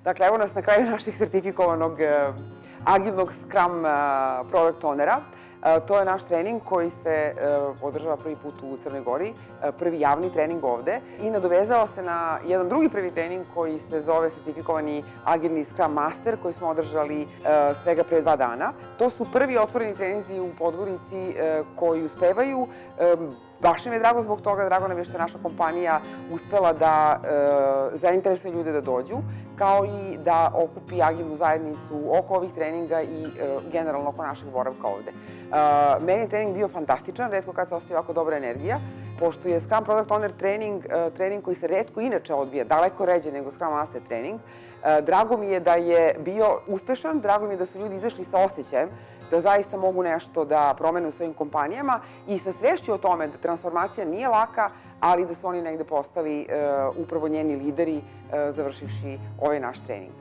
Dakle, evo nas na kraju našeg sertifikovanog agilnog Scrum Product Ownera. To je naš trening koji se održava prvi put u Crnoj Gori, prvi javni trening ovde i nadovezao se na jedan drugi prvi trening koji se zove sertifikovani agilni Scrum Master koji smo održali svega pre 2 dana. To su prvi otvoreni treninzi u Podgorici koji uspevaju. Baš nam je drago zbog toga, drago nam je što je naša kompanija uspela da zainteresuje ljude da dođu, kao i da okupi agilnu zajednicu oko ovih treninga i generalno oko našeg boravka ovde. Meni je trening bio fantastičan, retko kad se ostaje ovako dobra energija, pošto je Scrum Product Owner trening koji se retko inače odvija, daleko ređe nego Scrum Master trening. Drago mi je da je bio uspešan, drago mi je da su ljudi izašli sa osjećajem da zaista mogu nešto da promene u svojim kompanijama i sa svešću o tome da transformacija nije laka, ali da su oni negde postali upravo njeni lideri završivši ovaj naš trening.